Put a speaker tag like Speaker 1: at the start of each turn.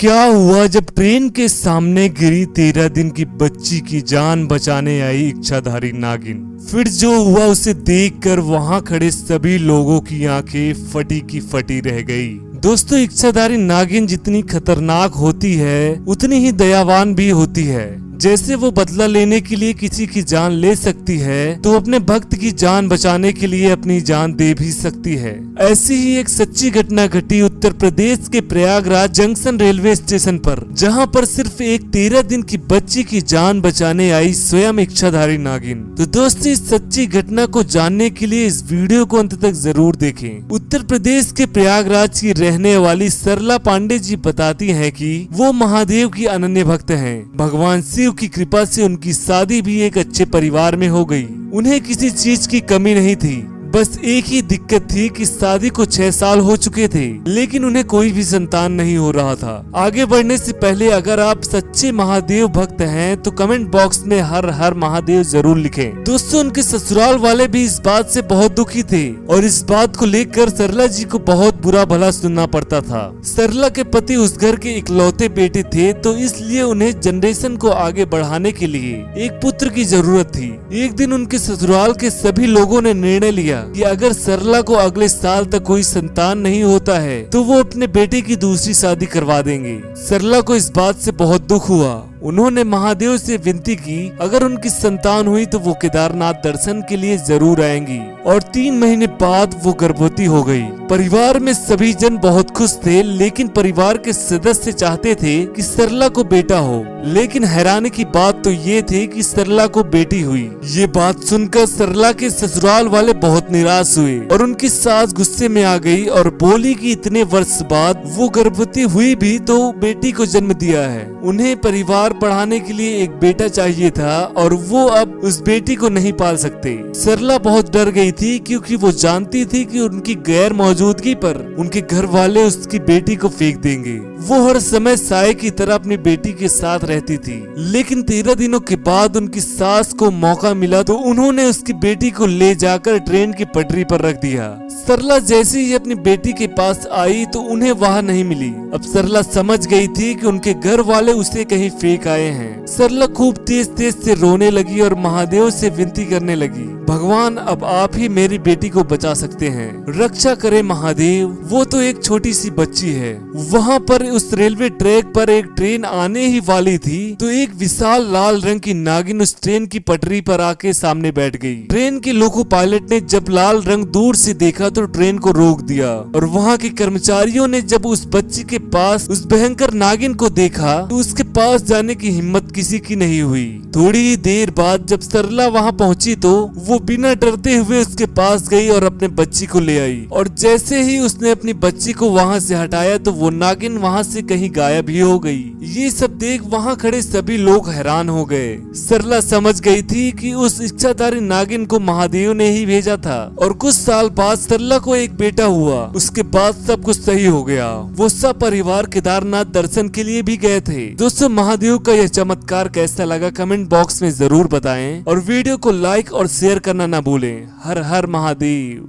Speaker 1: क्या हुआ जब ट्रेन के सामने गिरी 13 दिन की बच्ची की जान बचाने आई इच्छाधारी नागिन। फिर जो हुआ उसे देखकर वहां खड़े सभी लोगों की आंखें फटी की फटी रह गई। दोस्तों, इच्छाधारी नागिन जितनी खतरनाक होती है उतनी ही दयावान भी होती है। जैसे वो बदला लेने के लिए किसी की जान ले सकती है तो अपने भक्त की जान बचाने के लिए अपनी जान दे भी सकती है। ऐसी ही एक सच्ची घटना घटी उत्तर प्रदेश के प्रयागराज जंक्शन रेलवे स्टेशन पर, जहां पर सिर्फ एक 13 दिन की बच्ची की जान बचाने आई स्वयं इच्छाधारी नागिन। तो दोस्तों, इस सच्ची घटना को जानने के लिए इस वीडियो को अंत तक जरूर देखें। उत्तर प्रदेश के प्रयागराज की रहने वाली सरला पांडे जी बताती है कि वो महादेव की अनन्य भक्त हैं। भगवान शिव की कृपा से उनकी शादी भी एक अच्छे परिवार में हो गई। उन्हें किसी चीज की कमी नहीं थी, बस एक ही दिक्कत थी कि शादी को 6 साल हो चुके थे लेकिन उन्हें कोई भी संतान नहीं हो रहा था। आगे बढ़ने से पहले अगर आप सच्चे महादेव भक्त हैं तो कमेंट बॉक्स में हर हर महादेव जरूर लिखें। दोस्तों, उनके ससुराल वाले भी इस बात से बहुत दुखी थे और इस बात को लेकर सरला जी को बहुत बुरा भला सुनना पड़ता था। सरला के पति उस घर के इकलौते बेटे थे तो इसलिए उन्हें जनरेशन को आगे बढ़ाने के लिए एक पुत्र की जरूरत थी। एक दिन उनके ससुराल के सभी लोगों ने निर्णय लिया कि अगर सरला को अगले साल तक कोई संतान नहीं होता है तो वो अपने बेटे की दूसरी शादी करवा देंगे। सरला को इस बात से बहुत दुख हुआ। उन्होंने महादेव से विनती की अगर उनकी संतान हुई तो वो केदारनाथ दर्शन के लिए जरूर आएंगी और 3 महीने बाद वो गर्भवती हो गई। परिवार में सभी जन बहुत खुश थे लेकिन परिवार के सदस्य चाहते थे कि सरला को बेटा हो, लेकिन हैरानी की बात तो ये थी कि सरला को बेटी हुई। ये बात सुनकर सरला के ससुराल वाले बहुत निराश हुए और उनकी सास गुस्से में आ गई और बोली कि इतने वर्ष बाद वो गर्भवती हुई भी तो बेटी को जन्म दिया है। उन्हें परिवार पढ़ाने के लिए एक बेटा चाहिए था और वो अब उस बेटी को नहीं पाल सकते। सरला बहुत डर गई थी क्योंकि वो जानती थी कि उनकी गैर मौजूदगी पर उनके घर वाले उसकी बेटी को फेंक देंगे। वो हर समय साये की तरह अपनी बेटी के साथ रहती थी, लेकिन 13 दिनों के बाद उनकी सास को मौका मिला तो उन्होंने उसकी बेटी को ले जाकर ट्रेन की पटरी पर रख दिया। सरला जैसे ही अपनी बेटी के पास आई तो उन्हें वहाँ नहीं मिली। अब सरला समझ गई थी कि उनके घर वाले उसे कहीं फेंक आए हैं। सरला खूब तेज तेज से रोने लगी और महादेव से विनती करने लगी, भगवान अब आप ही मेरी बेटी को बचा सकते हैं, रक्षा करे महादेव। वो तो एक छोटी सी बच्ची है। वहाँ पर उस रेलवे ट्रैक पर एक ट्रेन आने ही वाली थी तो एक विशाल लाल रंग की नागिन उस ट्रेन की पटरी पर आके सामने बैठ गई। ट्रेन के लोको पायलट ने जब लाल रंग दूर से देखा तो ट्रेन को रोक दिया और वहाँ के कर्मचारियों ने जब उस बच्ची के पास उस भयंकर नागिन को देखा तो उसके पास जाने की हिम्मत किसी की नहीं हुई। थोड़ी ही देर बाद जब सरला वहाँ पहुँची तो वो बिना डरते हुए उसके पास गई और अपने बच्ची को ले आई और जैसे ही उसने अपनी बच्ची को वहाँ से हटाया तो वो नागिन वहाँ से कहीं गायब ही हो गई। ये सब देख वहाँ खड़े सभी लोग हैरान हो गए। सरला समझ गई थी कि उस इच्छाधारी नागिन को महादेव ने ही भेजा था और कुछ साल बाद सरला को एक बेटा हुआ। उसके बाद सब कुछ सही हो गया। वो सब परिवार केदारनाथ दर्शन के लिए भी गए थे। दोस्तों, महादेव का यह चमत्कार कैसा लगा कमेंट बॉक्स में जरूर बताएं और वीडियो को लाइक और शेयर करना ना भूलें। हर हर महादेव।